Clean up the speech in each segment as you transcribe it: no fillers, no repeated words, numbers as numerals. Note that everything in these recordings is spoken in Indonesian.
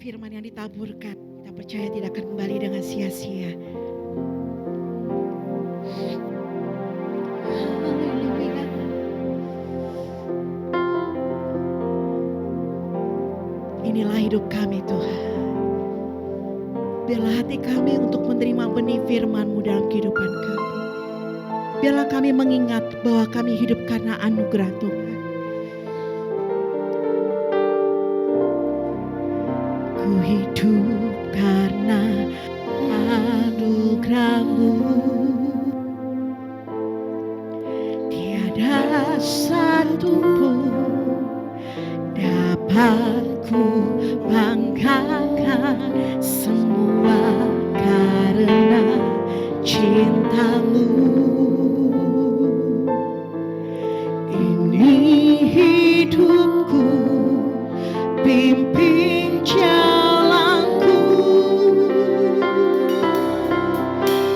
firman yang ditaburkan, kita percaya tidak akan kembali dengan sia-sia. Haleluya. Inilah hidup kami Tuhan. Biarlah hati kami untuk menerima benih firman-Mu dalam kehidupan kami. Biarlah kami mengingat bahwa kami hidup karena anugerah Tuhan. Ku hidup karena anugerah-Mu. Tiada satu pun dapat ku banggakan, semua karena cinta-Mu. Ini hidupku, pimpin jalanku,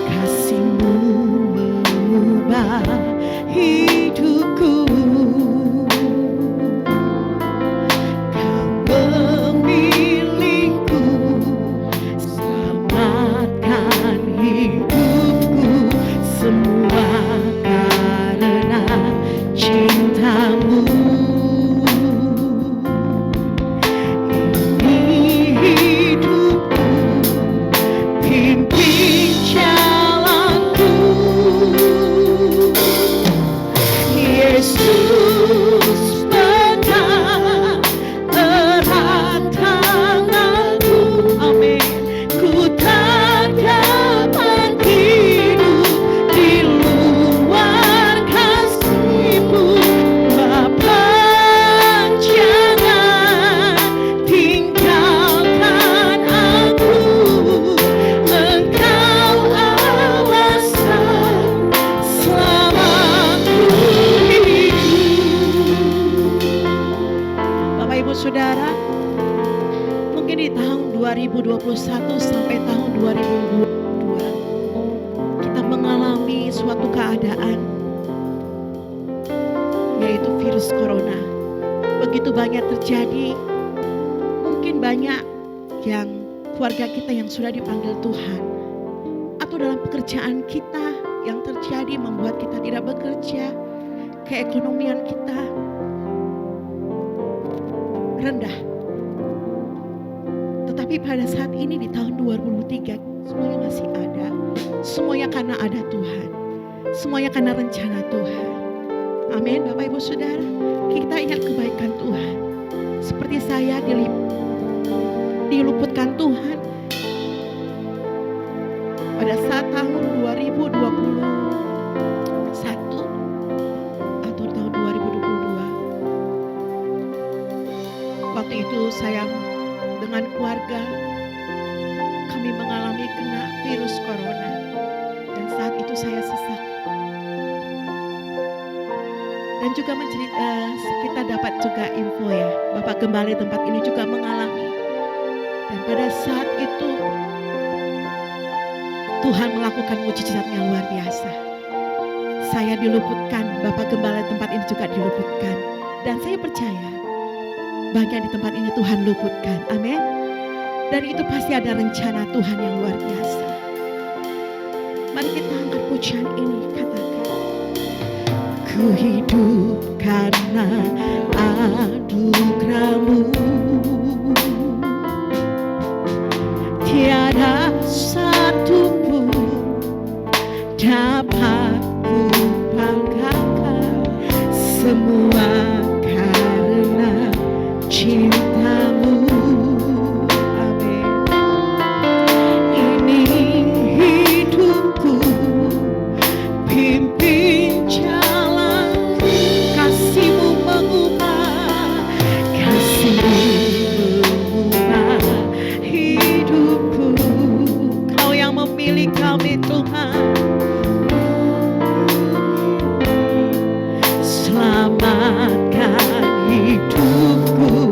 kasih-Mu mengubah hidupku. Kau memilihku, selamatkan hidupku, semua karena cinta-Mu. Ini hidupku, pimpin jalanku, Yesus pegang erat tanganku, amin. Ku tak dapat hidup di luar kasih-Mu, Bapa. Jangan tinggalkan aku, Engkau alasan selamaku hidup. Bapak Ibu Saudara, mungkin di tahun 2021 sampai tahun 2022 kita mengalami suatu keadaan, yaitu virus corona. Begitu banyak terjadi. Mungkin banyak yang keluarga kita yang sudah dipanggil Tuhan, atau dalam pekerjaan kita yang terjadi membuat kita tidak bekerja, keekonomian kita rendah. Tetapi pada saat ini di tahun 2023 semuanya masih ada. Semuanya karena ada Tuhan. Semuanya karena rencana Tuhan. Amin. Bapak Ibu Saudara, kita ingat kebaikan Tuhan. Seperti saya diluputkan Tuhan pada saat tahun 2021 atau tahun 2022. Waktu itu saya dengan keluarga kami mengalami kena virus corona, dan saat itu saya sesak. Dan juga kita dapat juga info ya, Bapak Gembala tempat ini juga mengalami. Dan pada saat itu Tuhan melakukan mujizat yang luar biasa. Saya diluputkan, Bapak Gembala tempat ini juga diluputkan. Dan saya percaya bagian di tempat ini Tuhan luputkan. Amin. Dan itu pasti ada rencana Tuhan yang luar biasa. Mari kita angkat pujian ini, katakan, ku hidup karena anugerah-Mu. Tiada satu pun dapat ku banggakan, semua karena cinta-Mu. Amin. Ini hidupku, pimpin jalanku, kasih-Mu mengubah, kasih-Mu mengubah hidupku. Kau yang memilih kami Tuhan, selamatkan hidupku,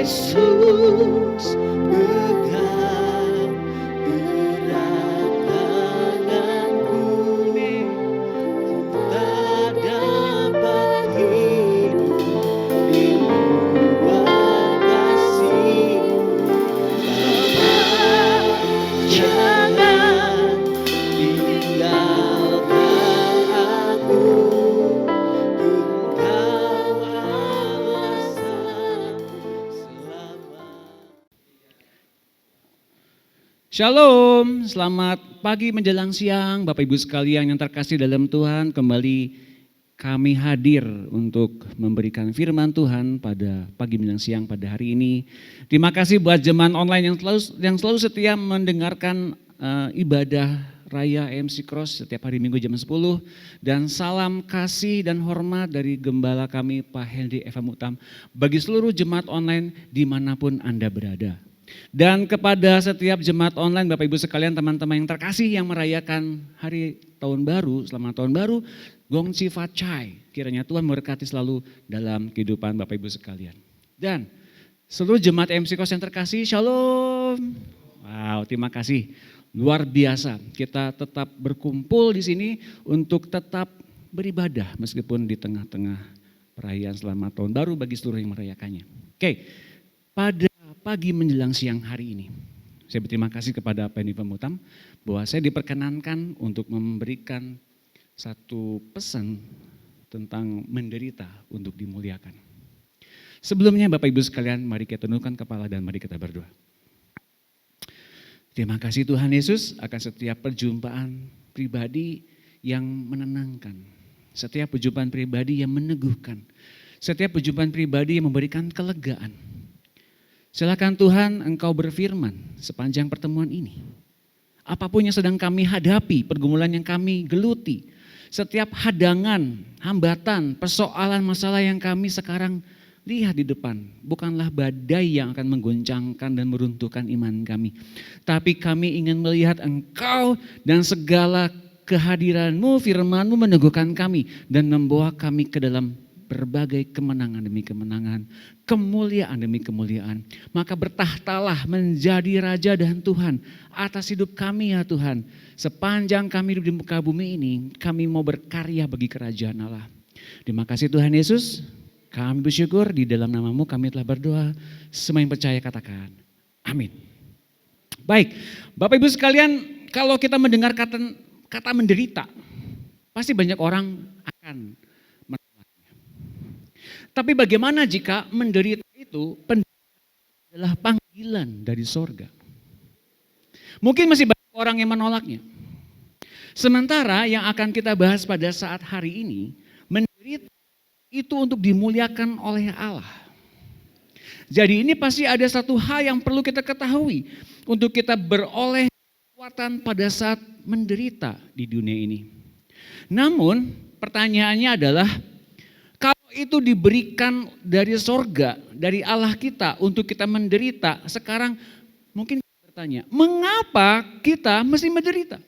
Yesus, pegang erat tanganku, tak dapat hidup di luar kasih-Mu. Jangan tinggalkan aku, Engkau alasanku selamat. Shalom, selamat pagi menjelang siang Bapak Ibu sekalian yang terkasih dalam Tuhan. Kembali kami hadir untuk memberikan firman Tuhan pada pagi menjelang siang pada hari ini. Terima kasih buat jemaat online yang selalu setia mendengarkan ibadah Raya MC Cross setiap hari Minggu jam 10. Dan salam kasih dan hormat dari Gembala kami Pak Hendy Eva Mutam bagi seluruh jemaat online dimanapun Anda berada. Dan kepada setiap jemaat online Bapak Ibu sekalian, teman-teman yang terkasih yang merayakan hari tahun baru, selamat tahun baru, Gong Chi Fat Chai. Kiranya Tuhan memberkati selalu dalam kehidupan Bapak Ibu sekalian. Dan seluruh jemaat MC Cross yang terkasih, Shalom. Wow, terima kasih. Luar biasa, kita tetap berkumpul di sini untuk tetap beribadah meskipun di tengah-tengah perayaan selamat tahun baru bagi seluruh yang merayakannya. Oke, pada pagi menjelang siang hari ini, saya berterima kasih kepada Pak Hendy Mutam bahwa saya diperkenankan untuk memberikan satu pesan tentang menderita untuk dimuliakan. Sebelumnya Bapak Ibu sekalian, mari kita tundukkan kepala dan mari kita berdoa. Terima kasih Tuhan Yesus akan setiap perjumpaan pribadi yang menenangkan, setiap perjumpaan pribadi yang meneguhkan, setiap perjumpaan pribadi yang memberikan kelegaan. Silakan Tuhan Engkau berfirman sepanjang pertemuan ini. Apapun yang sedang kami hadapi, pergumulan yang kami geluti, setiap hadangan, hambatan, persoalan, masalah yang kami sekarang lihat di depan, bukanlah badai yang akan menggoncangkan dan meruntuhkan iman kami. Tapi kami ingin melihat Engkau dan segala kehadiran-Mu, firman-Mu meneguhkan kami dan membawa kami ke dalam berbagai kemenangan demi kemenangan, kemuliaan demi kemuliaan. Maka bertahtalah menjadi Raja dan Tuhan atas hidup kami ya Tuhan. Sepanjang kami hidup di muka bumi ini, kami mau berkarya bagi kerajaan Allah. Terima kasih Tuhan Yesus, kami bersyukur di dalam nama-Mu kami telah berdoa. Semua yang percaya katakan, amin. Baik, Bapak Ibu sekalian, kalau kita mendengar kata menderita, pasti banyak orang akan. Tapi bagaimana jika menderita itu adalah panggilan dari sorga? Mungkin masih banyak orang yang menolaknya. Sementara yang akan kita bahas pada saat hari ini, menderita itu untuk dimuliakan oleh Allah. Jadi ini pasti ada satu hal yang perlu kita ketahui untuk kita beroleh kekuatan pada saat menderita di dunia ini. Namun pertanyaannya adalah, itu diberikan dari sorga, dari Allah kita untuk kita menderita. Sekarang mungkin kita bertanya, mengapa kita mesti menderita?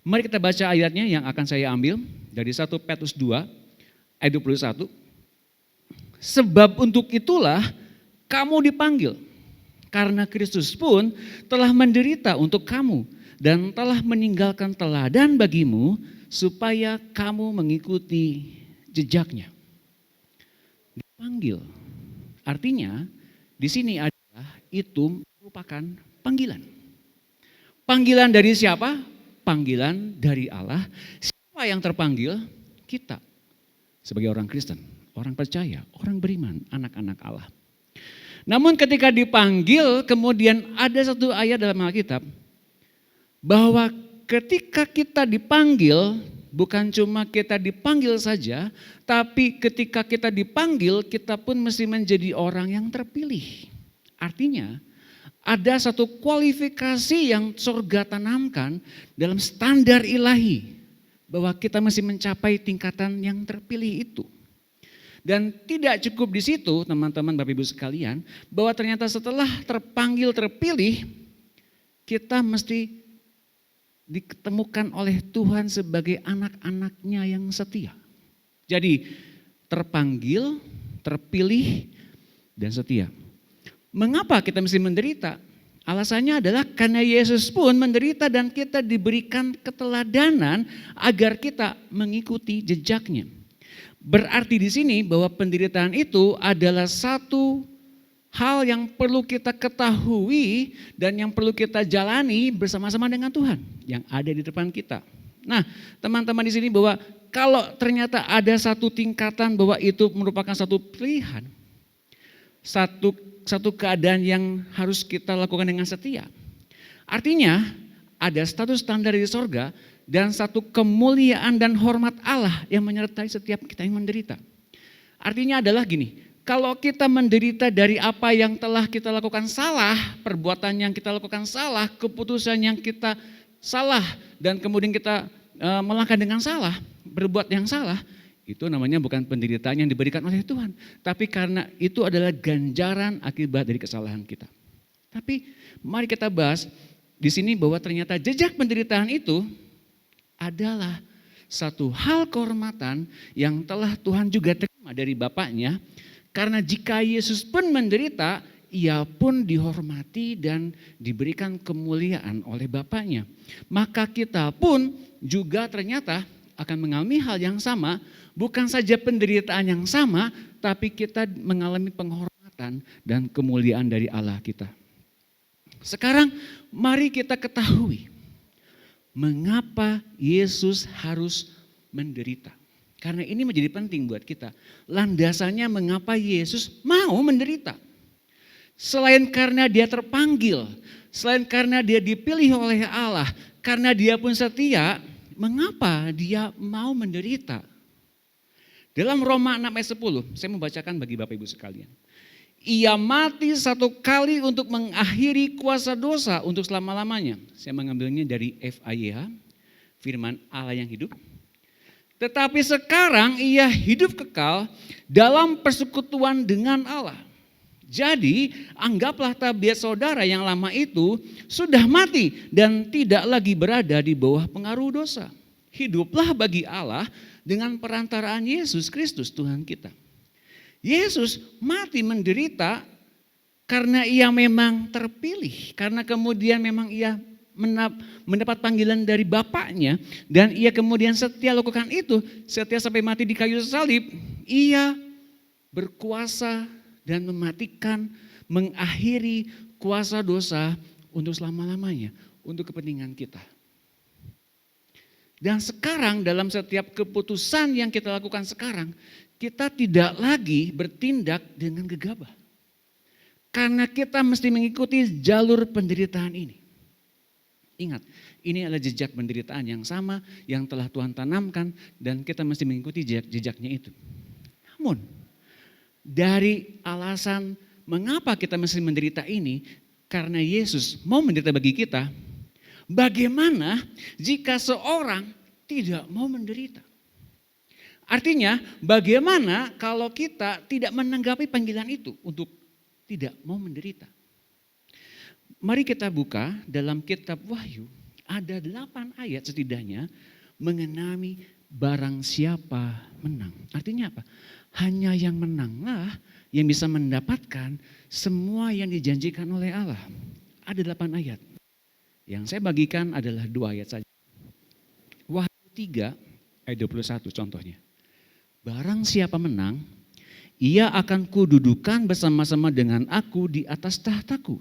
Mari kita baca ayatnya yang akan saya ambil dari 1 Petrus 2 ayat 21. Sebab untuk itulah kamu dipanggil, karena Kristus pun telah menderita untuk kamu dan telah meninggalkan teladan bagimu supaya kamu mengikuti jejaknya. Dipanggil. Artinya di sini adalah itu merupakan panggilan. Panggilan dari siapa? Panggilan dari Allah. Siapa yang terpanggil? Kita. Sebagai orang Kristen, orang percaya, orang beriman, anak-anak Allah. Namun ketika dipanggil, kemudian ada satu ayat dalam Alkitab bahwa ketika kita dipanggil, bukan cuma kita dipanggil saja, tapi ketika kita dipanggil, kita pun mesti menjadi orang yang terpilih. Artinya, ada satu kualifikasi yang surga tanamkan dalam standar ilahi, bahwa kita mesti mencapai tingkatan yang terpilih itu. Dan tidak cukup di situ teman-teman Bapak Ibu sekalian, bahwa ternyata setelah terpanggil terpilih, kita mesti ditemukan oleh Tuhan sebagai anak-anaknya yang setia. Jadi terpanggil, terpilih, dan setia. Mengapa kita mesti menderita? Alasannya adalah karena Yesus pun menderita dan kita diberikan keteladanan agar kita mengikuti jejaknya. Berarti di sini bahwa penderitaan itu adalah satu hal yang perlu kita ketahui dan yang perlu kita jalani bersama-sama dengan Tuhan yang ada di depan kita. Nah, teman-teman di sini bahwa kalau ternyata ada satu tingkatan bahwa itu merupakan satu pilihan, satu keadaan yang harus kita lakukan dengan setia. Artinya ada status standar di sorga dan satu kemuliaan dan hormat Allah yang menyertai setiap kita yang menderita. Artinya adalah gini, kalau kita menderita dari apa yang telah kita lakukan salah, perbuatan yang kita lakukan salah, keputusan yang kita salah, dan kemudian kita melangkah dengan salah, berbuat yang salah, itu namanya bukan penderitaan yang diberikan oleh Tuhan. Tapi karena itu adalah ganjaran akibat dari kesalahan kita. Tapi mari kita bahas di sini bahwa ternyata jejak penderitaan itu adalah satu hal kehormatan yang telah Tuhan juga terima dari Bapaknya. Karena jika Yesus pun menderita, ia pun dihormati dan diberikan kemuliaan oleh Bapaknya. Maka kita pun juga ternyata akan mengalami hal yang sama, bukan saja penderitaan yang sama, tapi kita mengalami penghormatan dan kemuliaan dari Allah kita. Sekarang mari kita ketahui mengapa Yesus harus menderita. Karena ini menjadi penting buat kita. Landasannya mengapa Yesus mau menderita. Selain karena dia terpanggil, selain karena dia dipilih oleh Allah, karena dia pun setia, mengapa dia mau menderita? Dalam Roma 6 ayat 10, saya membacakan bagi Bapak Ibu sekalian. Ia mati satu kali untuk mengakhiri kuasa dosa untuk selama-lamanya. Saya mengambilnya dari FIYH, firman Allah yang hidup. Tetapi sekarang ia hidup kekal dalam persekutuan dengan Allah. Jadi anggaplah tabiat saudara yang lama itu sudah mati dan tidak lagi berada di bawah pengaruh dosa. Hiduplah bagi Allah dengan perantaraan Yesus Kristus Tuhan kita. Yesus mati menderita karena ia memang terpilih. Karena kemudian memang ia mendapat panggilan dari Bapaknya. Dan ia kemudian setia lakukan itu. Setia sampai mati di kayu salib. Ia berkuasa dan mematikan, mengakhiri kuasa dosa untuk selama-lamanya, untuk kepentingan kita. Dan sekarang dalam setiap keputusan yang kita lakukan sekarang, kita tidak lagi bertindak dengan gegabah. Karena kita mesti mengikuti jalur penderitaan ini. Ingat, ini adalah jejak penderitaan yang sama yang telah Tuhan tanamkan dan kita mesti mengikuti jejak-jejaknya itu. Namun, dari alasan mengapa kita mesti menderita ini, karena Yesus mau menderita bagi kita, bagaimana jika seorang tidak mau menderita? Artinya bagaimana kalau kita tidak menanggapi panggilan itu untuk tidak mau menderita? Mari kita buka dalam kitab Wahyu, ada 8 ayat setidaknya mengenai barang siapa menang. Artinya apa? Hanya yang menanglah yang bisa mendapatkan semua yang dijanjikan oleh Allah. Ada 8 ayat. Yang saya bagikan adalah 2 ayat saja. Wahyu 3 ayat 21 contohnya. Barang siapa menang, ia akan kududukan bersama-sama dengan aku di atas tahtaku.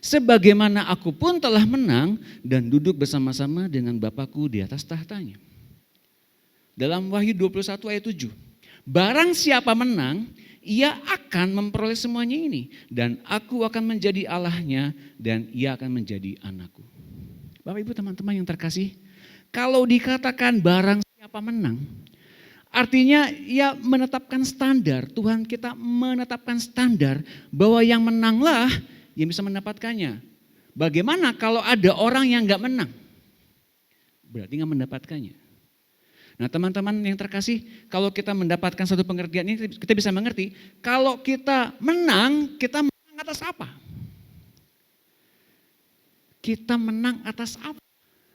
Sebagaimana aku pun telah menang dan duduk bersama-sama dengan Bapakku di atas tahtanya. Dalam Wahyu 21 ayat 7. Barang siapa menang, ia akan memperoleh semuanya ini. Dan aku akan menjadi Allahnya dan ia akan menjadi anakku. Bapak Ibu teman-teman yang terkasih, kalau dikatakan barang siapa menang, artinya ia menetapkan standar. Tuhan kita menetapkan standar bahwa yang menanglah yang bisa mendapatkannya. Bagaimana kalau ada orang yang gak menang? Berarti gak mendapatkannya. Nah teman-teman yang terkasih, kalau kita mendapatkan satu pengertian ini kita bisa mengerti. Kalau kita menang atas apa? Kita menang atas apa?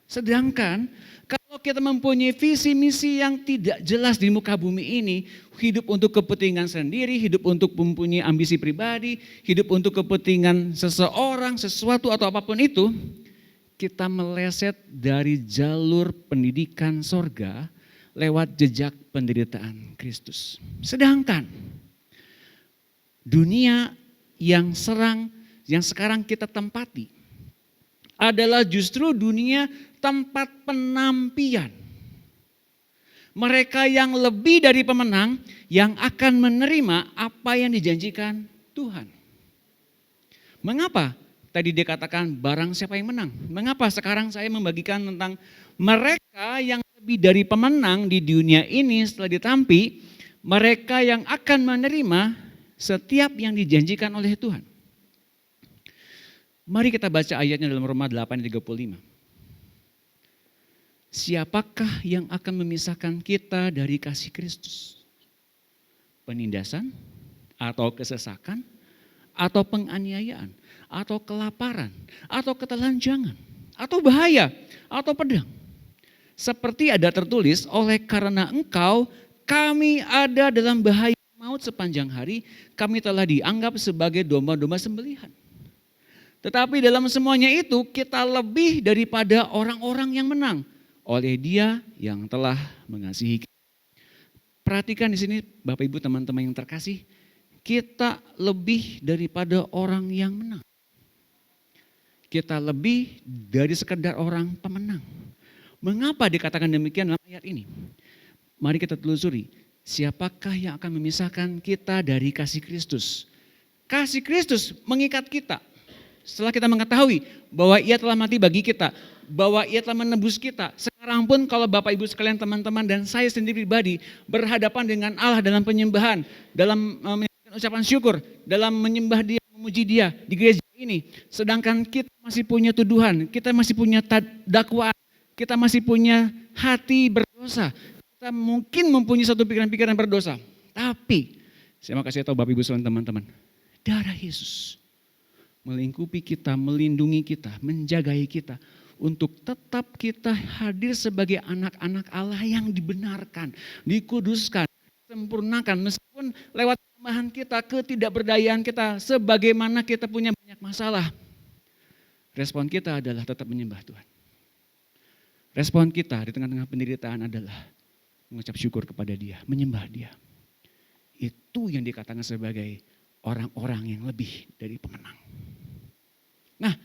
Sedangkan kalau Kalau kita mempunyai visi misi yang tidak jelas di muka bumi ini, hidup untuk kepentingan sendiri, hidup untuk mempunyai ambisi pribadi, hidup untuk kepentingan seseorang, sesuatu atau apapun itu, kita meleset dari jalur pendidikan sorga lewat jejak penderitaan Kristus. Sedangkan dunia yang sekarang kita tempati adalah justru dunia tempat penampian. Mereka yang lebih dari pemenang yang akan menerima apa yang dijanjikan Tuhan. Mengapa tadi dia katakan barang siapa yang menang? Mengapa sekarang saya membagikan tentang mereka yang lebih dari pemenang di dunia ini setelah ditampi, mereka yang akan menerima setiap yang dijanjikan oleh Tuhan. Mari kita baca ayatnya dalam Roma 8:35. Siapakah yang akan memisahkan kita dari kasih Kristus? Penindasan atau kesesakan atau penganiayaan atau kelaparan atau ketelanjangan atau bahaya atau pedang. Seperti ada tertulis, oleh karena engkau kami ada dalam bahaya maut sepanjang hari, kami telah dianggap sebagai domba-domba sembelihan. Tetapi dalam semuanya itu kita lebih daripada orang-orang yang menang oleh Dia yang telah mengasihi kita. Perhatikan di sini Bapak Ibu teman-teman yang terkasih, kita lebih daripada orang yang menang. Kita lebih dari sekedar orang pemenang. Mengapa dikatakan demikian dalam ayat ini? Mari kita telusuri, siapakah yang akan memisahkan kita dari kasih Kristus? Kasih Kristus mengikat kita. Setelah kita mengetahui bahwa Ia telah mati bagi kita, bahwa Ia telah menebus kita. Sekarang pun kalau Bapak Ibu sekalian, teman-teman dan saya sendiri pribadi berhadapan dengan Allah dalam penyembahan, dalam menyampaikan ucapan syukur, dalam menyembah Dia, memuji Dia di gereja ini. Sedangkan kita masih punya tuduhan, kita masih punya dakwaan, kita masih punya hati berdosa. Kita mungkin mempunyai satu pikiran-pikiran berdosa. Tapi saya mau kasih tahu Bapak Ibu sekalian, teman-teman, darah Yesus melingkupi kita, melindungi kita, menjagai kita untuk tetap kita hadir sebagai anak-anak Allah yang dibenarkan, dikuduskan, disempurnakan meskipun lewat kelemahan kita, ketidakberdayaan kita, sebagaimana kita punya banyak masalah. Respon kita adalah tetap menyembah Tuhan. Respon kita di tengah-tengah penderitaan adalah mengucap syukur kepada Dia, menyembah Dia. Itu yang dikatakan sebagai orang-orang yang lebih dari pemenang. Nah,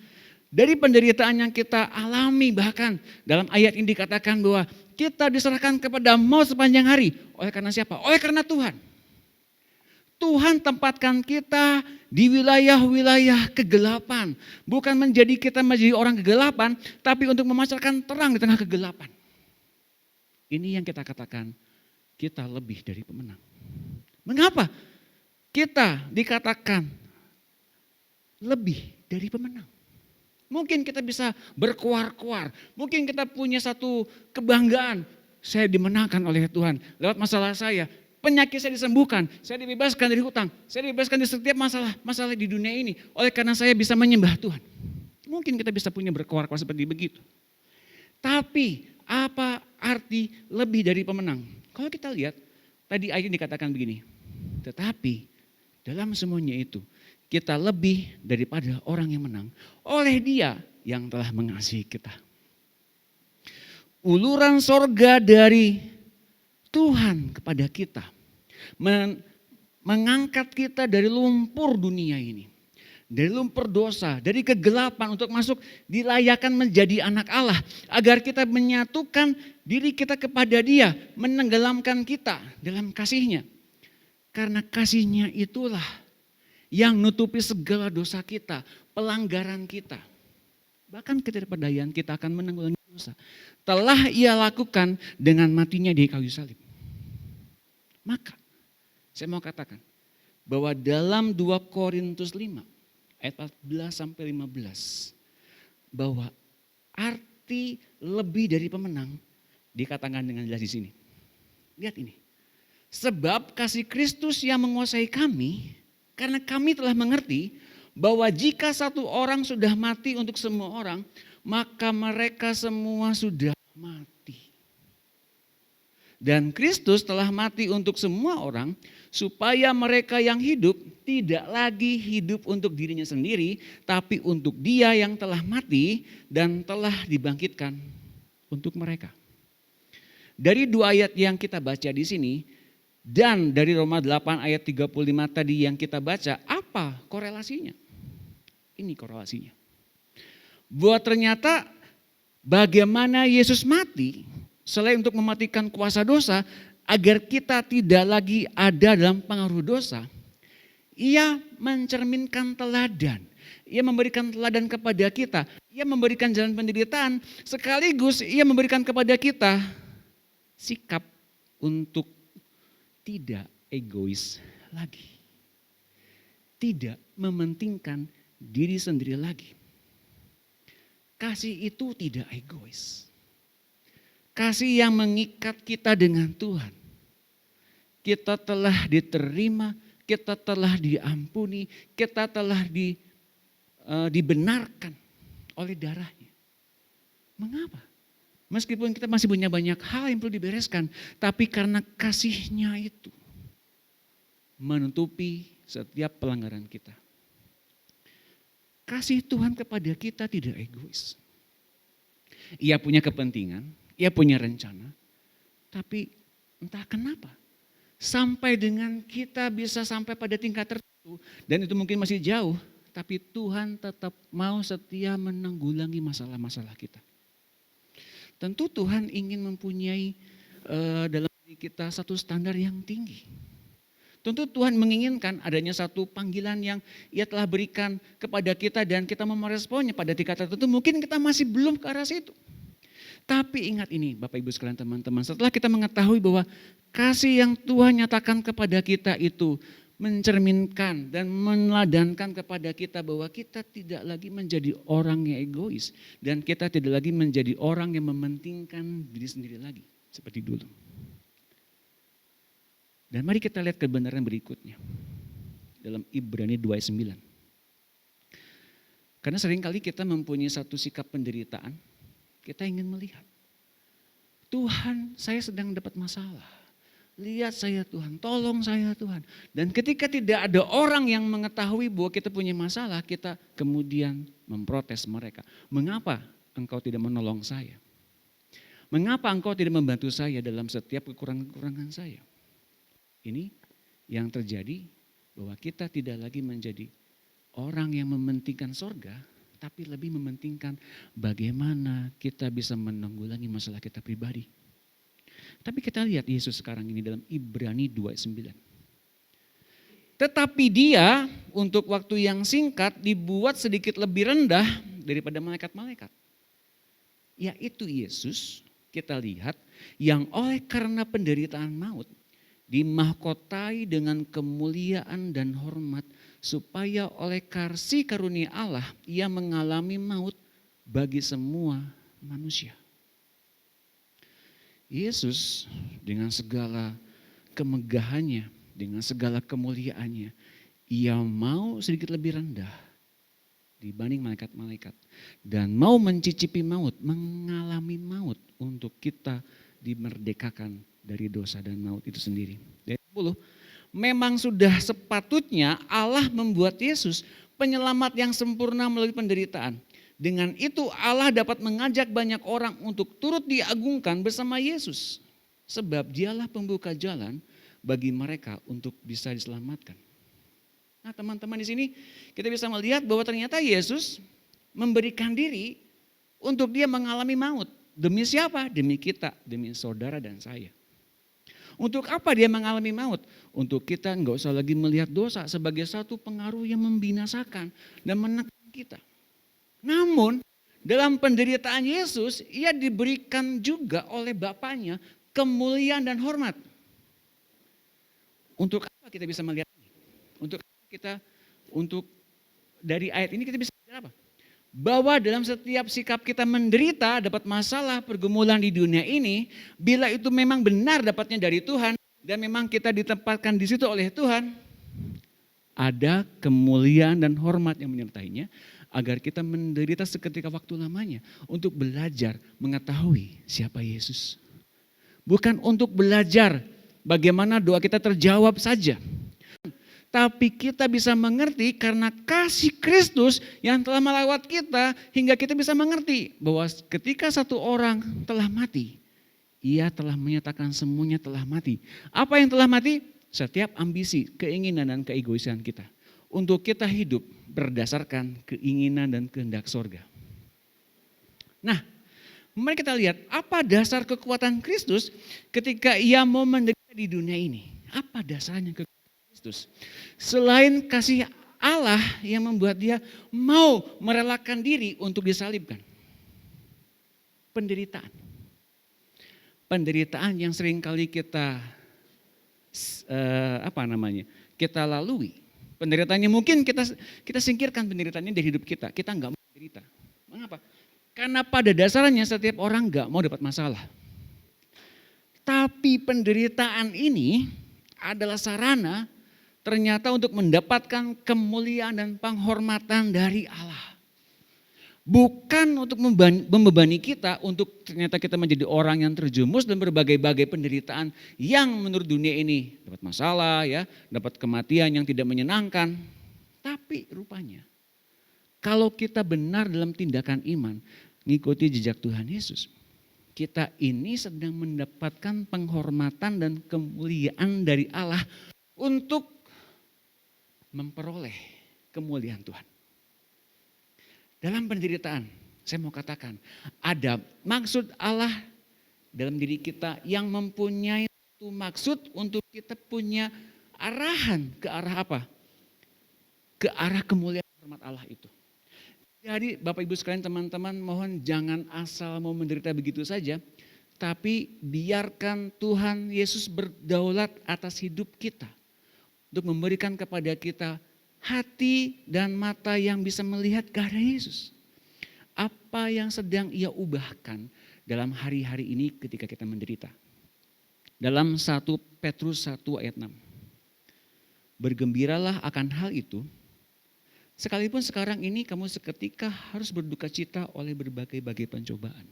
dari penderitaan yang kita alami, bahkan dalam ayat ini dikatakan bahwa kita diserahkan kepada maut sepanjang hari. Oleh karena siapa? Oleh karena Tuhan. Tuhan tempatkan kita di wilayah-wilayah kegelapan. Bukan menjadi kita menjadi orang kegelapan, tapi untuk memancarkan terang di tengah kegelapan. Ini yang kita katakan, kita lebih dari pemenang. Mengapa kita dikatakan lebih dari pemenang? Mungkin kita bisa berkuar-kuar, mungkin kita punya satu kebanggaan, saya dimenangkan oleh Tuhan lewat masalah saya, penyakit saya disembuhkan, saya dibebaskan dari hutang, saya dibebaskan dari setiap masalah di dunia ini oleh karena saya bisa menyembah Tuhan. Mungkin kita bisa punya berkuar-kuar seperti begitu. Tapi apa arti lebih dari pemenang? Kalau kita lihat tadi ayat dikatakan begini, tetapi dalam semuanya itu kita lebih daripada orang yang menang oleh Dia yang telah mengasihi kita. Uluran sorga dari Tuhan kepada kita mengangkat kita dari lumpur dunia ini, dari lumpur dosa, dari kegelapan untuk masuk dilayakan menjadi anak Allah, agar kita menyatukan diri kita kepada Dia, menenggelamkan kita dalam kasih-Nya. Karena kasih-Nya itulah yang nutupi segala dosa kita, pelanggaran kita. Bahkan ketidakberdayaan kita akan menanggulangi dosa. Telah Ia lakukan dengan matinya di kayu salib. Maka saya mau katakan bahwa dalam 2 Korintus 5 ayat 14 sampai 15 bahwa arti lebih dari pemenang dikatakan dengan jelas di sini. Lihat ini. Sebab kasih Kristus yang menguasai kami, karena kami telah mengerti bahwa jika satu orang sudah mati untuk semua orang, maka mereka semua sudah mati. Dan Kristus telah mati untuk semua orang supaya mereka yang hidup tidak lagi hidup untuk dirinya sendiri, tapi untuk Dia yang telah mati dan telah dibangkitkan untuk mereka. Dari 2 ayat yang kita baca di sini dan dari Roma 8 ayat 35 tadi yang kita baca, apa korelasinya? Ini korelasinya. Bahwa ternyata bagaimana Yesus mati selain untuk mematikan kuasa dosa agar kita tidak lagi ada dalam pengaruh dosa, Ia mencerminkan teladan. Ia memberikan teladan kepada kita. Ia memberikan jalan penderitaan sekaligus Ia memberikan kepada kita sikap untuk tidak egois lagi. Tidak mementingkan diri sendiri lagi. Kasih itu tidak egois. Kasih yang mengikat kita dengan Tuhan. Kita telah diterima, kita telah diampuni, kita telah dibenarkan oleh darahnya. Mengapa? Meskipun kita masih punya banyak hal yang perlu dibereskan, tapi karena kasihnya itu menutupi setiap pelanggaran kita. Kasih Tuhan kepada kita tidak egois. Ia punya kepentingan, Ia punya rencana, tapi entah kenapa sampai dengan kita bisa sampai pada tingkat tertentu dan itu mungkin masih jauh, tapi Tuhan tetap mau setia menanggulangi masalah-masalah kita. Tentu Tuhan ingin mempunyai dalam diri kita satu standar yang tinggi. Tentu Tuhan menginginkan adanya satu panggilan yang Ia telah berikan kepada kita dan kita mau meresponnya pada tingkat tertentu. Mungkin kita masih belum ke arah situ. Tapi ingat ini Bapak Ibu sekalian teman-teman, setelah kita mengetahui bahwa kasih yang Tuhan nyatakan kepada kita itu mencerminkan dan meneladankan kepada kita bahwa kita tidak lagi menjadi orang yang egois dan kita tidak lagi menjadi orang yang mementingkan diri sendiri lagi seperti dulu. Dan mari kita lihat kebenaran berikutnya dalam Ibrani 2 ayat 9. Karena seringkali kita mempunyai satu sikap penderitaan, kita ingin melihat Tuhan, saya sedang dapat masalah. Lihat saya Tuhan, tolong saya Tuhan. Dan ketika tidak ada orang yang mengetahui bahwa kita punya masalah, kita kemudian memprotes mereka. Mengapa engkau tidak menolong saya? Mengapa engkau tidak membantu saya dalam setiap kekurangan-kekurangan saya? Ini yang terjadi bahwa kita tidak lagi menjadi orang yang mementingkan sorga, tapi lebih mementingkan bagaimana kita bisa menanggulangi masalah kita pribadi. Tapi kita lihat Yesus sekarang ini dalam Ibrani 2:9. Tetapi Dia untuk waktu yang singkat dibuat sedikit lebih rendah daripada malaikat-malaikat. Yaitu Yesus kita lihat yang oleh karena penderitaan maut dimahkotai dengan kemuliaan dan hormat supaya oleh kasih karunia Allah Ia mengalami maut bagi semua manusia. Yesus dengan segala kemegahannya, dengan segala kemuliaannya, Ia mau sedikit lebih rendah dibanding malaikat-malaikat. Dan mau mencicipi maut, mengalami maut untuk kita dimerdekakan dari dosa dan maut itu sendiri. Ayat 10, memang sudah sepatutnya Allah membuat Yesus penyelamat yang sempurna melalui penderitaan. Dengan itu Allah dapat mengajak banyak orang untuk turut diagungkan bersama Yesus. Sebab Dialah pembuka jalan bagi mereka untuk bisa diselamatkan. Nah teman-teman di sini kita bisa melihat bahwa ternyata Yesus memberikan diri untuk Dia mengalami maut. Demi siapa? Demi kita, demi saudara dan saya. Untuk apa Dia mengalami maut? Untuk kita enggak usah lagi melihat dosa sebagai satu pengaruh yang membinasakan dan menekan kita. Namun dalam penderitaan Yesus, Ia diberikan juga oleh Bapaknya kemuliaan dan hormat. Untuk apa kita bisa melihat ini? Untuk dari ayat ini kita bisa melihat apa? Bahwa dalam setiap sikap kita menderita, dapat masalah, pergumulan di dunia ini, bila itu memang benar dapatnya dari Tuhan dan memang kita ditempatkan di situ oleh Tuhan, ada kemuliaan dan hormat yang menyertainya agar kita menderita seketika waktu lamanya untuk belajar mengetahui siapa Yesus. Bukan untuk belajar bagaimana doa kita terjawab saja. Tapi kita bisa mengerti karena kasih Kristus yang telah melawat kita hingga kita bisa mengerti bahwa ketika satu orang telah mati, ia telah menyatakan semuanya telah mati. Apa yang telah mati? Setiap ambisi, keinginan dan keegoisan kita. Untuk kita hidup berdasarkan keinginan dan kehendak sorga. Nah, mari kita lihat apa dasar kekuatan Kristus ketika ia mau menderita di dunia ini. Apa dasarnya kekuatan Kristus? Selain kasih Allah yang membuat dia mau merelakan diri untuk disalibkan. Penderitaan. Penderitaan yang seringkali kita kita lalui. Penderitaannya mungkin kita singkirkan penderitaannya dari hidup kita. Kita enggak mau menderita. Mengapa? Karena pada dasarnya setiap orang enggak mau dapat masalah. Tapi penderitaan ini adalah sarana ternyata untuk mendapatkan kemuliaan dan penghormatan dari Allah. Bukan untuk membebani kita untuk ternyata kita menjadi orang yang terjumus dan berbagai-bagai penderitaan yang menurut dunia ini dapat masalah ya, dapat kematian yang tidak menyenangkan. Tapi rupanya kalau kita benar dalam tindakan iman, ngikuti jejak Tuhan Yesus, kita ini sedang mendapatkan penghormatan dan kemuliaan dari Allah untuk memperoleh kemuliaan Tuhan. Dalam penderitaan, saya mau katakan, ada maksud Allah dalam diri kita yang mempunyai satu maksud untuk kita punya arahan ke arah apa? Ke arah kemuliaan hormat Allah itu. Jadi Bapak Ibu sekalian teman-teman mohon jangan asal mau menderita begitu saja. Tapi biarkan Tuhan Yesus berdaulat atas hidup kita. Untuk memberikan kepada kita hati dan mata yang bisa melihat ke arah Yesus. Apa yang sedang ia ubahkan dalam hari-hari ini ketika kita menderita. Dalam 1 Petrus 1 ayat 6. Bergembiralah akan hal itu. Sekalipun sekarang ini kamu seketika harus berduka cita oleh berbagai-bagai pencobaan.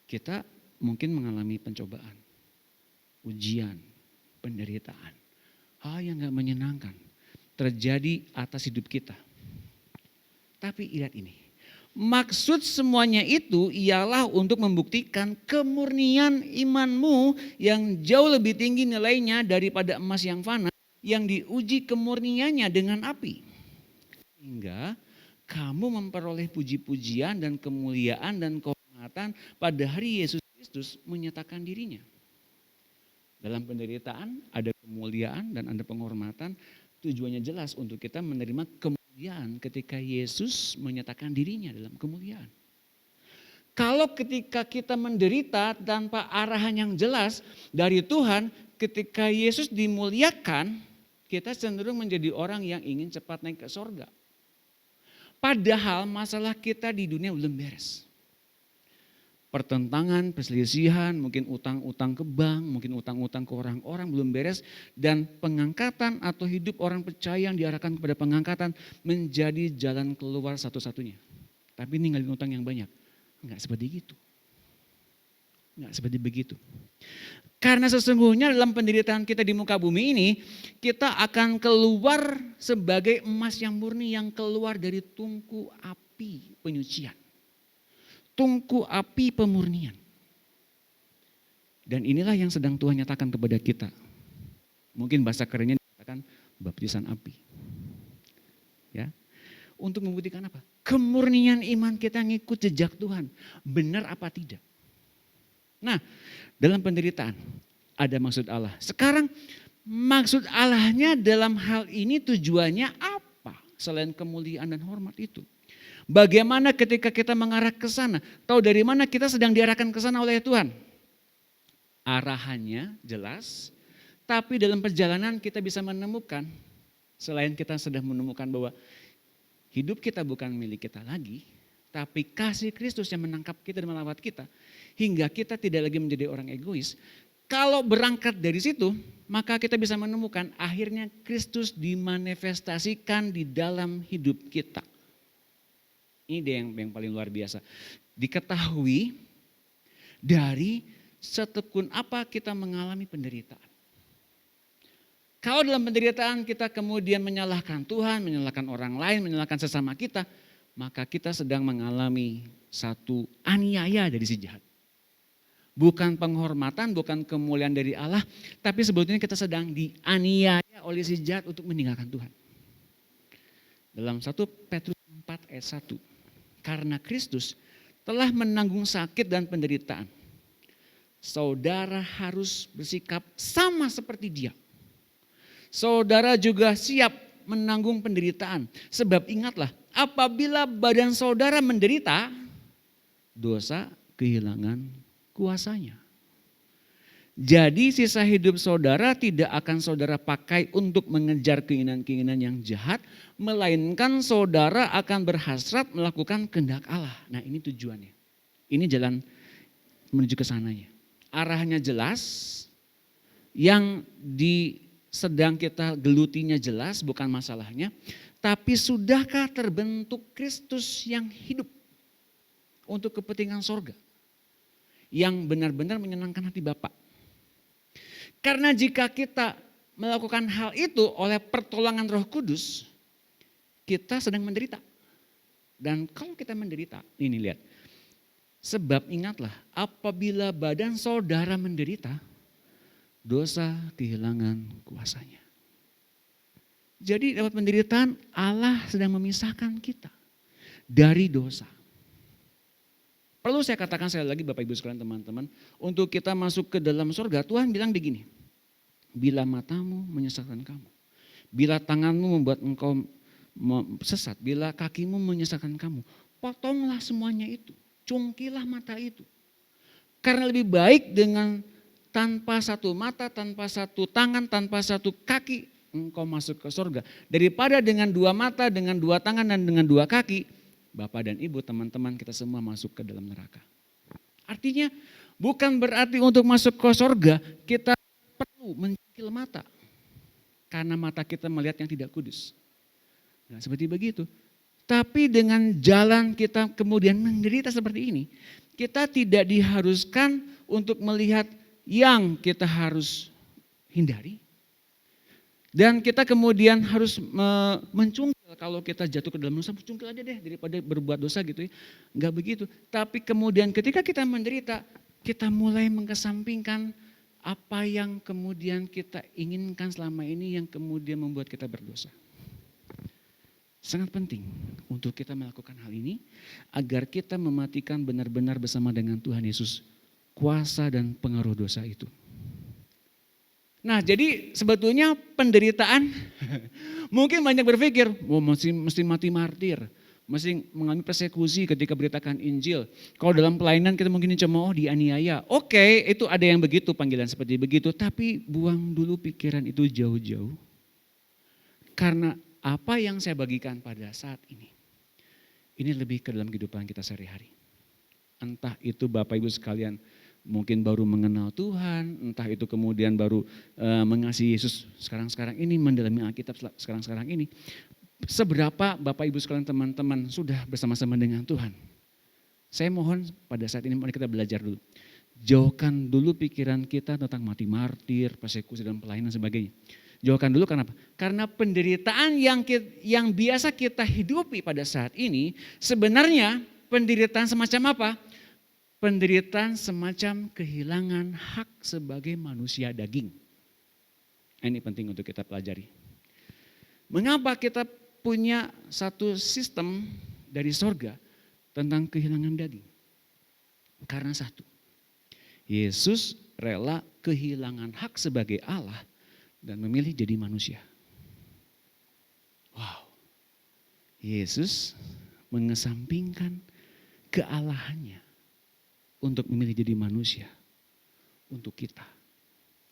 Kita mungkin mengalami pencobaan, ujian, penderitaan. Hal yang gak menyenangkan terjadi atas hidup kita. Tapi lihat ini, maksud semuanya itu ialah untuk membuktikan kemurnian imanmu yang jauh lebih tinggi nilainya daripada emas yang fana yang diuji kemurniannya dengan api. Sehingga kamu memperoleh puji-pujian dan kemuliaan dan kehormatan pada hari Yesus Kristus menyatakan dirinya. Dalam penderitaan ada kemuliaan dan ada penghormatan. Tujuannya jelas untuk kita menerima kemuliaan ketika Yesus menyatakan dirinya dalam kemuliaan. Kalau ketika kita menderita tanpa arahan yang jelas dari Tuhan, ketika Yesus dimuliakan, kita cenderung menjadi orang yang ingin cepat naik ke sorga. Padahal masalah kita di dunia belum beres. Pertentangan, perselisihan, mungkin utang-utang ke bank, mungkin utang-utang ke orang-orang belum beres. Dan pengangkatan atau hidup orang percaya yang diarahkan kepada pengangkatan menjadi jalan keluar satu-satunya. Tapi ninggalin utang yang banyak. Enggak seperti itu. Enggak seperti begitu. Karena sesungguhnya dalam penderitaan kita di muka bumi ini, kita akan keluar sebagai emas yang murni yang keluar dari tungku api penyucian. Tungku api pemurnian. Dan inilah yang sedang Tuhan nyatakan kepada kita. Mungkin bahasa kerennya dikatakan baptisan api. Ya. Untuk membuktikan apa? Kemurnian iman kita ngikut jejak Tuhan. Benar apa tidak? Nah, dalam penderitaan ada maksud Allah. Sekarang maksud Allahnya dalam hal ini tujuannya apa? Selain kemuliaan dan hormat itu. Bagaimana ketika kita mengarah ke sana? Tahu dari mana kita sedang diarahkan ke sana oleh Tuhan? Arahannya jelas, tapi dalam perjalanan kita bisa menemukan, selain kita sudah menemukan bahwa hidup kita bukan milik kita lagi, tapi kasih Kristus yang menangkap kita dan melawat kita, hingga kita tidak lagi menjadi orang egois. Kalau berangkat dari situ, maka kita bisa menemukan akhirnya Kristus dimanifestasikan di dalam hidup kita. Ini dia yang paling luar biasa. Diketahui dari setekun apa kita mengalami penderitaan. Kalau dalam penderitaan kita kemudian menyalahkan Tuhan, menyalahkan orang lain, menyalahkan sesama kita, maka kita sedang mengalami satu aniaya dari si jahat. Bukan penghormatan, bukan kemuliaan dari Allah, tapi sebetulnya kita sedang dianiaya oleh si jahat untuk meninggalkan Tuhan. Dalam 1 Petrus 4 ayat 1, karena Kristus telah menanggung sakit dan penderitaan, saudara harus bersikap sama seperti Dia. Saudara juga siap menanggung penderitaan. Sebab ingatlah, apabila badan saudara menderita, dosa kehilangan kuasanya. Jadi sisa hidup saudara tidak akan saudara pakai untuk mengejar keinginan-keinginan yang jahat, melainkan saudara akan berhasrat melakukan kehendak Allah. Nah, ini tujuannya. Ini jalan menuju ke sananya. Arahnya jelas, yang sedang kita gelutinya jelas, bukan masalahnya. Tapi sudahkah terbentuk Kristus yang hidup untuk kepentingan sorga? Yang benar-benar menyenangkan hati Bapa. Karena jika kita melakukan hal itu oleh pertolongan Roh Kudus, kita sedang menderita. Dan kalau kita menderita, ini lihat. Sebab ingatlah, apabila badan saudara menderita, dosa kehilangan kuasanya. Jadi lewat penderitaan Allah sedang memisahkan kita dari dosa. Perlu saya katakan sekali lagi Bapak Ibu sekalian teman-teman, untuk kita masuk ke dalam surga Tuhan bilang begini, bila matamu menyesatkan kamu, bila tanganmu membuat engkau sesat, bila kakimu menyesatkan kamu, potonglah semuanya itu, cungkilah mata itu. Karena lebih baik dengan tanpa satu mata, tanpa satu tangan, tanpa satu kaki engkau masuk ke surga. Daripada dengan dua mata, dengan dua tangan dan dengan dua kaki, Bapak dan Ibu, teman-teman kita semua masuk ke dalam neraka. Artinya bukan berarti untuk masuk ke surga kita perlu mencungkil mata. Karena mata kita melihat yang tidak kudus. Nah, seperti begitu. Tapi dengan jalan kita kemudian menderita seperti ini, kita tidak diharuskan untuk melihat yang kita harus hindari. Dan kita kemudian harus mencungkil kalau kita jatuh ke dalam dosa, cungkil aja deh daripada berbuat dosa gitu ya. Enggak begitu. Tapi kemudian ketika kita menderita, kita mulai mengesampingkan apa yang kemudian kita inginkan selama ini yang kemudian membuat kita berdosa. Sangat penting untuk kita melakukan hal ini agar kita mematikan benar-benar bersama dengan Tuhan Yesus kuasa dan pengaruh dosa itu. Nah, jadi sebetulnya penderitaan mungkin banyak berpikir, mesti mati martir, mesti mengalami persekusi ketika beritakan Injil. Kalau dalam pelayanan kita mungkin cuma dianiaya. Oke, itu ada yang begitu, panggilan seperti begitu, tapi buang dulu pikiran itu jauh-jauh. Karena apa yang saya bagikan pada saat ini lebih ke dalam kehidupan kita sehari-hari. Entah itu Bapak Ibu sekalian mungkin baru mengenal Tuhan, entah itu kemudian baru mengasihi Yesus sekarang-sekarang ini, mendalami Alkitab sekarang-sekarang ini. Seberapa Bapak Ibu sekalian teman-teman sudah bersama-sama dengan Tuhan? Saya mohon pada saat ini mari kita belajar dulu. Jauhkan dulu pikiran kita tentang mati martir, persekusi dan pelayanan dan sebagainya. Jauhkan dulu kenapa? Karena penderitaan yang biasa kita hidupi pada saat ini sebenarnya penderitaan semacam apa? Penderitaan semacam kehilangan hak sebagai manusia daging. Ini penting untuk kita pelajari. Mengapa kita punya satu sistem dari sorga tentang kehilangan daging? Karena satu, Yesus rela kehilangan hak sebagai Allah dan memilih jadi manusia. Wow, Yesus mengesampingkan kealahannya untuk memilih jadi manusia, untuk kita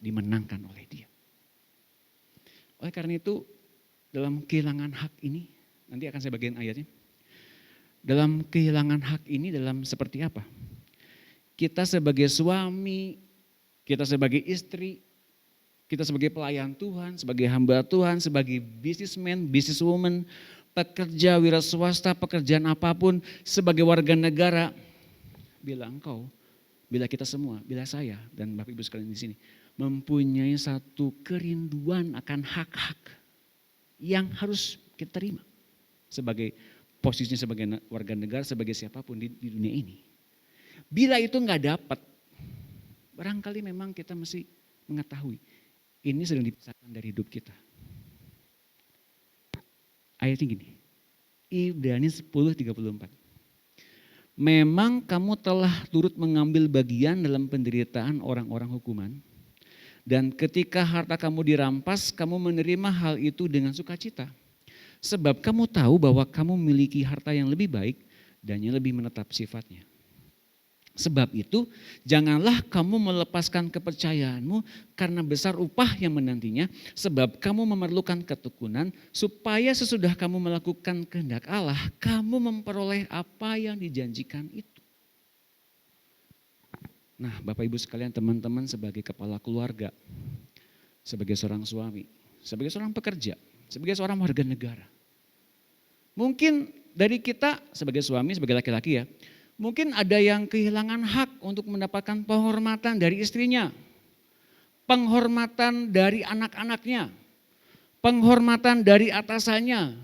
dimenangkan oleh Dia. Oleh karena itu, dalam kehilangan hak ini, nanti akan saya bagian ayatnya. Dalam kehilangan hak ini dalam seperti apa? Kita sebagai suami, kita sebagai istri, kita sebagai pelayan Tuhan, sebagai hamba Tuhan, sebagai businessman, businesswoman, pekerja, wira swasta, pekerjaan apapun, sebagai warga negara, bila engkau bila kita semua, bila saya dan Bapak Ibu sekalian di sini mempunyai satu kerinduan akan hak-hak yang harus kita terima sebagai posisinya sebagai warga negara, sebagai siapapun di dunia ini. Bila itu nggak dapat, barangkali memang kita mesti mengetahui ini sedang dipisahkan dari hidup kita. Ayatnya gini, Ibrani 10:34. Memang kamu telah turut mengambil bagian dalam penderitaan orang-orang hukuman, dan ketika harta kamu dirampas, kamu menerima hal itu dengan sukacita. Sebab kamu tahu bahwa kamu memiliki harta yang lebih baik dan yang lebih menetap sifatnya. Sebab itu janganlah kamu melepaskan kepercayaanmu karena besar upah yang menantinya. Sebab kamu memerlukan ketekunan supaya sesudah kamu melakukan kehendak Allah, kamu memperoleh apa yang dijanjikan itu. Nah Bapak Ibu sekalian, teman-teman sebagai kepala keluarga, sebagai seorang suami, sebagai seorang pekerja, sebagai seorang warga negara. Mungkin dari kita sebagai suami, sebagai laki-laki ya, mungkin ada yang kehilangan hak untuk mendapatkan penghormatan dari istrinya, penghormatan dari anak-anaknya, penghormatan dari atasannya.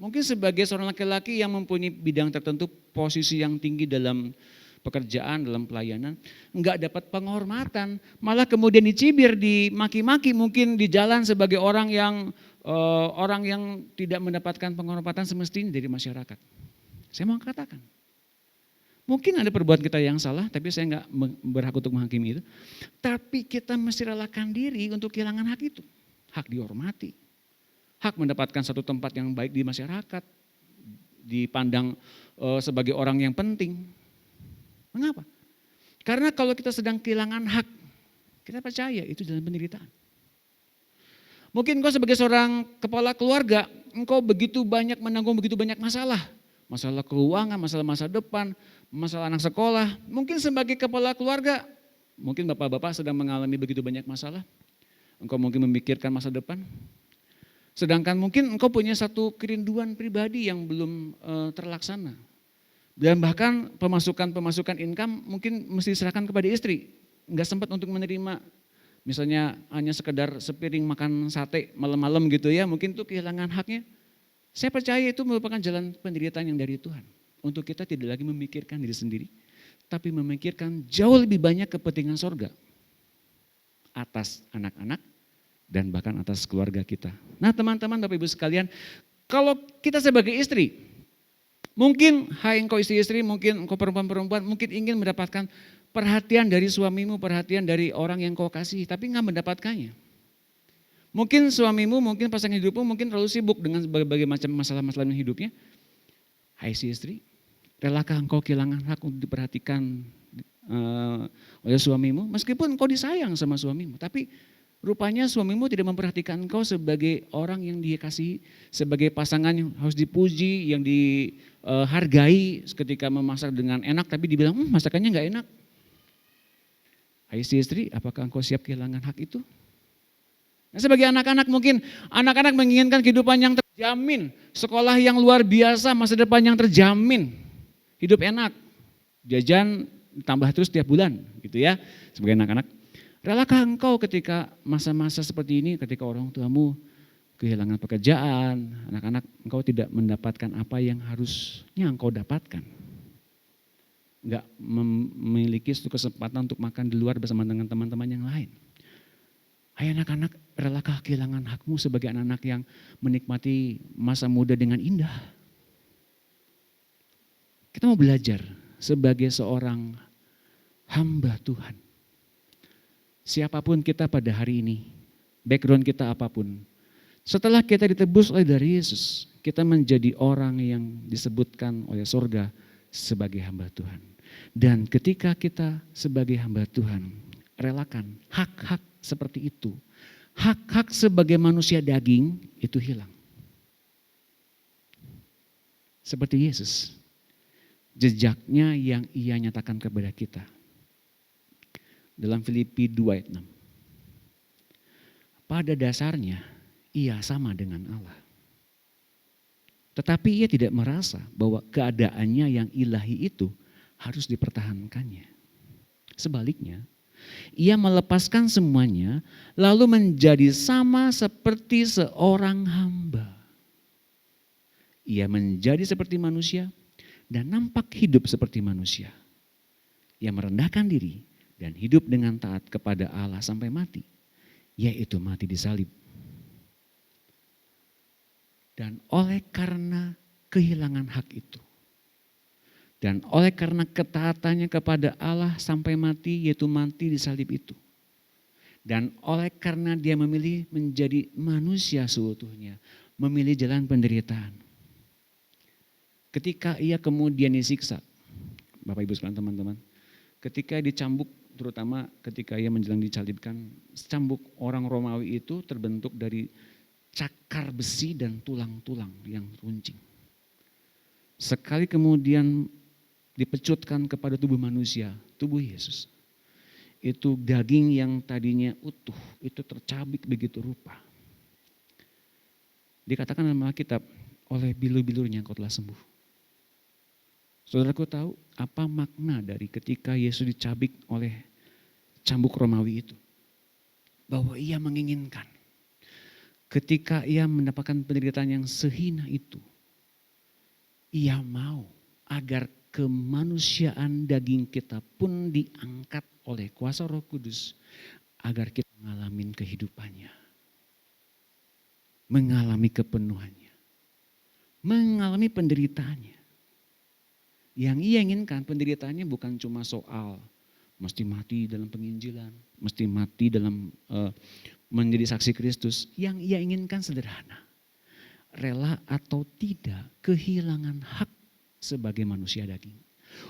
Mungkin sebagai seorang laki-laki yang mempunyai bidang tertentu, posisi yang tinggi dalam pekerjaan, dalam pelayanan, enggak dapat penghormatan, malah kemudian dicibir, dimaki-maki, mungkin di jalan sebagai orang yang tidak mendapatkan penghormatan semestinya dari masyarakat. Saya mau katakan, mungkin ada perbuatan kita yang salah, tapi saya enggak berhak untuk menghakimi itu. Tapi kita mesti relakan diri untuk kehilangan hak itu. Hak dihormati, hak mendapatkan satu tempat yang baik di masyarakat, dipandang sebagai orang yang penting. Mengapa? Karena kalau kita sedang kehilangan hak, kita percaya itu dalam penderitaan. Mungkin engkau sebagai seorang kepala keluarga, engkau begitu banyak menanggung begitu banyak masalah. Masalah keuangan, masalah masa depan, masalah anak sekolah. Mungkin sebagai kepala keluarga, mungkin bapak-bapak sedang mengalami begitu banyak masalah. Engkau mungkin memikirkan masa depan. Sedangkan mungkin engkau punya satu kerinduan pribadi yang belum terlaksana. Dan bahkan pemasukan income mungkin mesti diserahkan kepada istri. Enggak sempat untuk menerima, misalnya hanya sekedar sepiring makan sate malam-malam gitu ya, mungkin itu kehilangan haknya. Saya percaya itu merupakan jalan penderitaan yang dari Tuhan. Untuk kita tidak lagi memikirkan diri sendiri, tapi memikirkan jauh lebih banyak kepentingan sorga. Atas anak-anak dan bahkan atas keluarga kita. Nah teman-teman, Bapak Ibu sekalian, kalau kita sebagai istri, mungkin hai engkau istri-istri, mungkin engkau perempuan-perempuan, mungkin ingin mendapatkan perhatian dari suamimu, perhatian dari orang yang kau kasih, tapi enggak mendapatkannya. Mungkin suamimu, mungkin pasangan hidupmu mungkin terlalu sibuk dengan berbagai macam masalah-masalah dalam hidupnya. Hai si istri, relakah engkau kehilangan hak untuk diperhatikan oleh suamimu? Meskipun engkau disayang sama suamimu, tapi rupanya suamimu tidak memperhatikan engkau sebagai orang yang dia kasih, sebagai pasangan yang harus dipuji, yang dihargai ketika memasak dengan enak, tapi dibilang masakannya enggak enak. Hai si istri, apakah engkau siap kehilangan hak itu? Nah, sebagai anak-anak mungkin anak-anak menginginkan kehidupan yang terjamin, sekolah yang luar biasa, masa depan yang terjamin, hidup enak, jajan tambah terus tiap bulan gitu ya. Sebagai anak-anak, relakah engkau ketika masa-masa seperti ini, ketika orang tuamu kehilangan pekerjaan, anak-anak engkau tidak mendapatkan apa yang harusnya engkau dapatkan, enggak memiliki suatu kesempatan untuk makan di luar bersama dengan teman-teman yang lain. Hai anak-anak, relakah kehilangan hakmu sebagai anak-anak yang menikmati masa muda dengan indah? Kita mau belajar sebagai seorang hamba Tuhan. Siapapun kita pada hari ini, background kita apapun, setelah kita ditebus oleh dari Yesus, kita menjadi orang yang disebutkan oleh surga sebagai hamba Tuhan. Dan ketika kita sebagai hamba Tuhan, relakan hak-hak seperti itu, hak-hak sebagai manusia daging itu hilang. Seperti Yesus, jejaknya yang ia nyatakan kepada kita. Dalam Filipi 2 ayat 6. Pada dasarnya ia sama dengan Allah. Tetapi ia tidak merasa bahwa keadaannya yang ilahi itu harus dipertahankannya. Sebaliknya, ia melepaskan semuanya lalu menjadi sama seperti seorang hamba. Ia menjadi seperti manusia dan nampak hidup seperti manusia. Ia merendahkan diri dan hidup dengan taat kepada Allah sampai mati, yaitu mati di salib. Dan oleh karena kehilangan hak itu, dan oleh karena ketaatannya kepada Allah sampai mati, yaitu mati di salib itu, dan oleh karena dia memilih menjadi manusia seutuhnya, memilih jalan penderitaan. Ketika ia kemudian disiksa, Bapak Ibu sekalian teman-teman, ketika dicambuk, terutama ketika ia menjelang dicalibkan, cambuk orang Romawi itu terbentuk dari cakar besi dan tulang-tulang yang runcing. Sekali kemudian dipecutkan kepada tubuh manusia, tubuh Yesus, itu daging yang tadinya utuh, itu tercabik begitu rupa. Dikatakan dalam Alkitab, oleh bilu-bilunya engkau telah sembuh. Saudaraku tahu apa makna dari ketika Yesus dicabik oleh cambuk Romawi itu? Bahwa ia menginginkan ketika ia mendapatkan penderitaan yang sehina itu, ia mau agar kemanusiaan daging kita pun diangkat oleh kuasa Roh Kudus agar kita mengalami kehidupannya, mengalami kepenuhannya, mengalami penderitaannya. Yang ia inginkan penderitaannya bukan cuma soal mesti mati dalam penginjilan, mesti mati dalam menjadi saksi Kristus. Yang ia inginkan sederhana, rela atau tidak kehilangan hak sebagai manusia daging,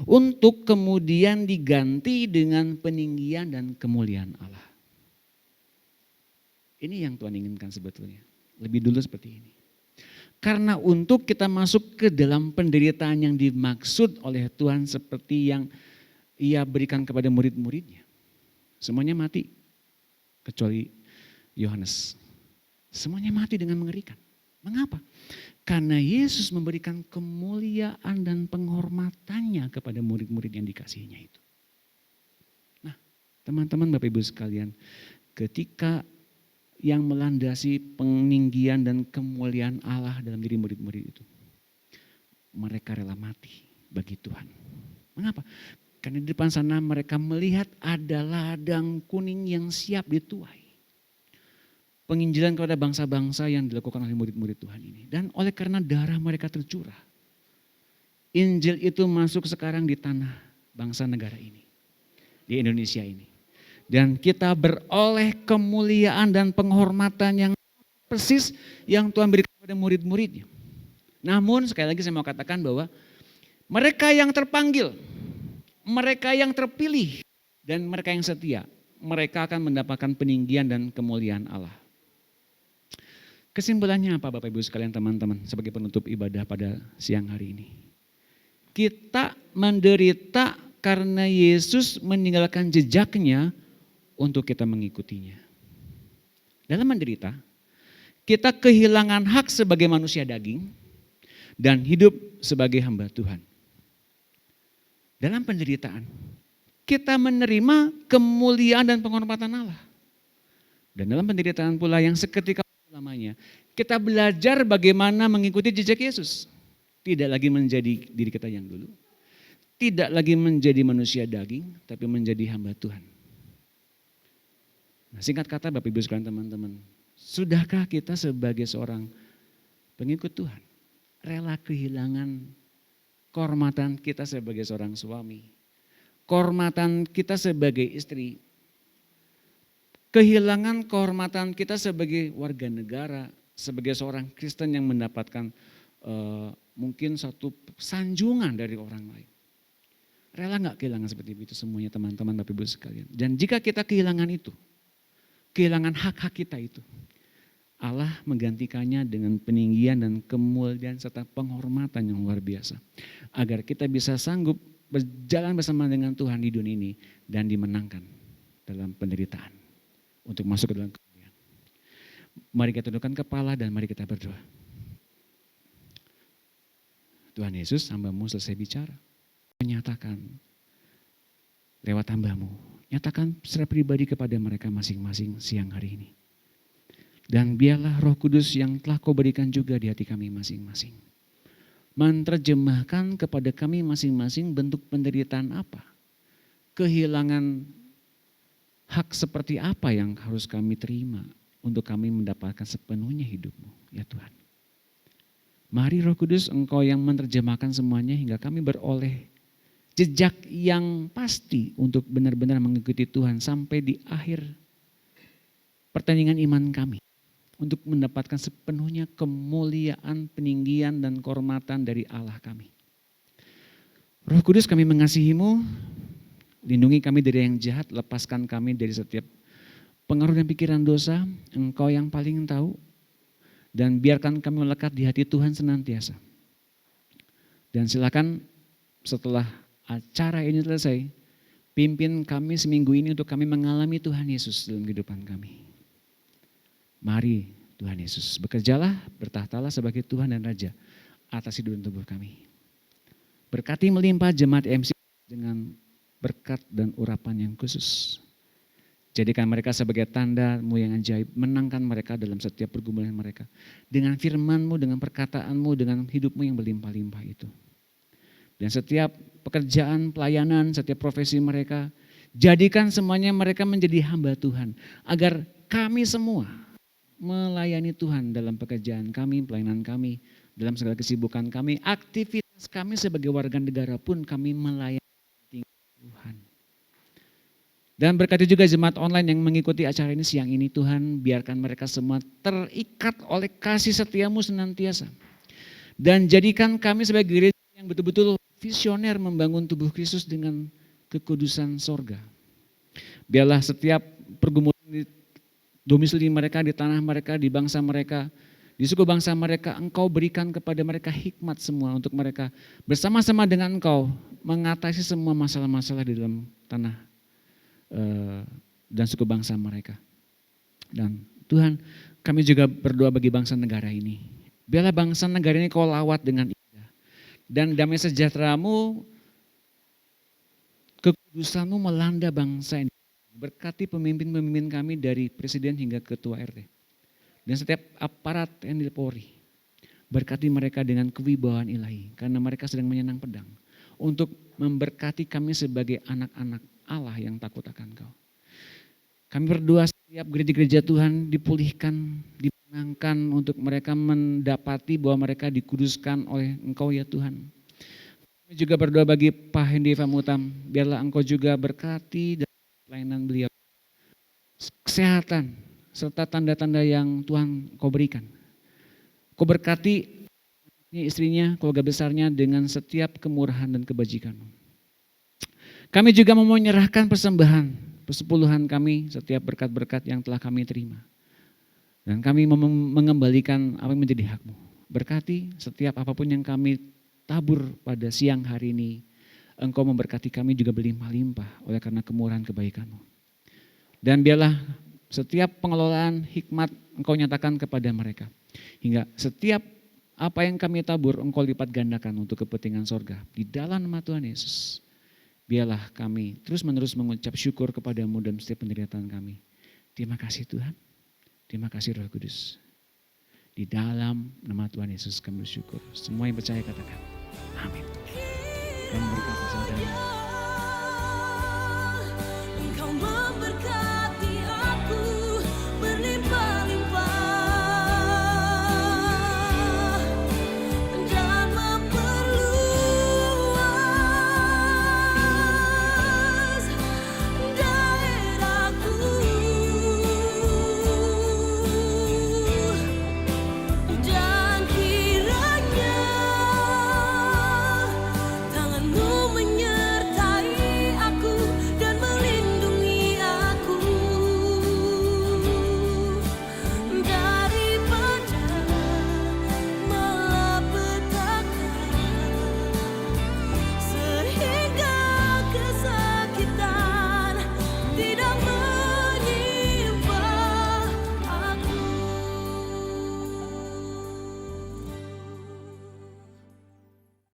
untuk kemudian diganti dengan peninggian dan kemuliaan Allah. Ini yang Tuhan inginkan sebetulnya, lebih dulu seperti ini. Karena untuk kita masuk ke dalam penderitaan yang dimaksud oleh Tuhan seperti yang ia berikan kepada murid-muridnya. Semuanya mati kecuali Yohanes. Semuanya mati dengan mengerikan. Mengapa? Karena Yesus memberikan kemuliaan dan penghormatannya kepada murid-murid yang dikasihinya itu. Nah, teman-teman Bapak Ibu sekalian, ketika yang melandasi peninggian dan kemuliaan Allah dalam diri murid-murid itu, mereka rela mati bagi Tuhan. Mengapa? Karena di depan sana mereka melihat ada ladang kuning yang siap dituai. Penginjilan kepada bangsa-bangsa yang dilakukan oleh murid-murid Tuhan ini. Dan oleh karena darah mereka tercurah, Injil itu masuk sekarang di tanah bangsa negara ini, di Indonesia ini. Dan kita beroleh kemuliaan dan penghormatan yang persis yang Tuhan berikan kepada murid-muridnya. Namun sekali lagi saya mau katakan bahwa mereka yang terpanggil, mereka yang terpilih, dan mereka yang setia, mereka akan mendapatkan peninggian dan kemuliaan Allah. Kesimpulannya apa Bapak Ibu sekalian teman-teman sebagai penutup ibadah pada siang hari ini? Kita menderita karena Yesus meninggalkan jejaknya untuk kita mengikutinya. Dalam menderita, kita kehilangan hak sebagai manusia daging dan hidup sebagai hamba Tuhan. Dalam penderitaan, kita menerima kemuliaan dan penghormatan Allah. Dan dalam penderitaan pula yang seketika lamanya, kita belajar bagaimana mengikuti jejak Yesus. Tidak lagi menjadi diri kita yang dulu. Tidak lagi menjadi manusia daging, tapi menjadi hamba Tuhan. Nah, singkat kata Bapak Ibu sekalian teman-teman, sudahkah kita sebagai seorang pengikut Tuhan rela kehilangan kehormatan kita sebagai seorang suami, kehormatan kita sebagai istri, kehilangan kehormatan kita sebagai warga negara, sebagai seorang Kristen yang mendapatkan mungkin satu sanjungan dari orang lain. Rela gak kehilangan seperti itu semuanya teman-teman Bapak Ibu sekalian. Dan jika kita kehilangan itu, kehilangan hak-hak kita itu, Allah menggantikannya dengan peninggian dan kemuliaan serta penghormatan yang luar biasa. Agar kita bisa sanggup berjalan bersama dengan Tuhan di dunia ini dan dimenangkan dalam penderitaan. Untuk masuk ke dalam kemuliaan. Mari kita tundukkan kepala dan mari kita berdoa. Tuhan Yesus, hamba-Mu selesai bicara. Menyatakan lewat hamba-Mu. Nyatakan secara pribadi kepada mereka masing-masing siang hari ini. Dan biarlah Roh Kudus yang telah Kau berikan juga di hati kami masing-masing. Menerjemahkan kepada kami masing-masing bentuk penderitaan apa. Kehilangan hak seperti apa yang harus kami terima untuk kami mendapatkan sepenuhnya hidup-Mu, ya Tuhan. Mari Roh Kudus, Engkau yang menerjemahkan semuanya hingga kami beroleh jejak yang pasti untuk benar-benar mengikuti Tuhan sampai di akhir pertandingan iman kami. Untuk mendapatkan sepenuhnya kemuliaan, peninggian, dan kehormatan dari Allah kami. Roh Kudus, kami mengasihi-Mu, lindungi kami dari yang jahat, lepaskan kami dari setiap pengaruh dan pikiran dosa, Engkau yang paling tahu, dan biarkan kami melekat di hati Tuhan senantiasa. Dan silakan setelah acara ini selesai, pimpin kami seminggu ini untuk kami mengalami Tuhan Yesus dalam kehidupan kami. Mari Tuhan Yesus, bekerjalah, bertahtalah sebagai Tuhan dan Raja atas hidup dan tubuh kami. Berkati melimpah jemaat MC dengan berkat dan urapan yang khusus. Jadikan mereka sebagai tanda-Mu yang ajaib, menangkan mereka dalam setiap pergumulan mereka. Dengan firman-Mu, dengan perkataan-Mu, dengan hidup-Mu yang berlimpah-limpah itu. Dan setiap pekerjaan, pelayanan, setiap profesi mereka, jadikan semuanya mereka menjadi hamba Tuhan. Agar kami semua melayani Tuhan dalam pekerjaan kami, pelayanan kami, dalam segala kesibukan kami, aktivitas kami sebagai warga negara pun kami melayani Tuhan. Dan berkati juga jemaat online yang mengikuti acara ini siang ini Tuhan, biarkan mereka semua terikat oleh kasih setia-Mu senantiasa. Dan jadikan kami sebagai gereja yang betul-betul visioner membangun tubuh Kristus dengan kekudusan sorga. Biarlah setiap pergumulan di domisili mereka, di tanah mereka, di bangsa mereka, di suku bangsa mereka, Engkau berikan kepada mereka hikmat semua untuk mereka bersama-sama dengan Engkau mengatasi semua masalah-masalah di dalam tanah dan suku bangsa mereka. Dan Tuhan, kami juga berdoa bagi bangsa negara ini. Biarlah bangsa negara ini Kau lawat dengan indah. Dan damai sejahtera-Mu, kekudusan-Mu melanda bangsa ini. Berkati pemimpin-pemimpin kami dari presiden hingga ketua RT. Dan setiap aparat TNI Polri. Berkati mereka dengan kewibawaan ilahi. Karena mereka sedang menyenang pedang. Untuk memberkati kami sebagai anak-anak Allah yang takut akan Kau. Kami berdoa setiap gereja-gereja Tuhan dipulihkan, dimenangkan untuk mereka mendapati bahwa mereka dikuduskan oleh Engkau ya Tuhan. Kami juga berdoa bagi Pak Hendy Famutam. Biarlah Engkau juga berkati pelayanan beliau, kesehatan, serta tanda-tanda yang Tuhan Kau berikan. Kau berkati istrinya, keluarga besarnya dengan setiap kemurahan dan kebajikan-Mu. Kami juga mau menyerahkan persembahan, persepuluhan kami, setiap berkat-berkat yang telah kami terima. Dan kami mengembalikan apa yang menjadi hak-Mu. Berkati setiap apapun yang kami tabur pada siang hari ini, Engkau memberkati kami juga berlimpah-limpah oleh karena kemurahan kebaikan-Mu. Dan biarlah setiap pengelolaan hikmat Engkau nyatakan kepada mereka. Hingga setiap apa yang kami tabur Engkau lipat gandakan untuk kepentingan sorga. Di dalam nama Tuhan Yesus. Biarlah kami terus menerus mengucap syukur kepada-Mu dalam setiap penderitaan kami. Terima kasih Tuhan. Terima kasih Roh Kudus. Di dalam nama Tuhan Yesus kami bersyukur. Semua yang percaya katakan amin. Dan berkata saudara. Engkau memberkati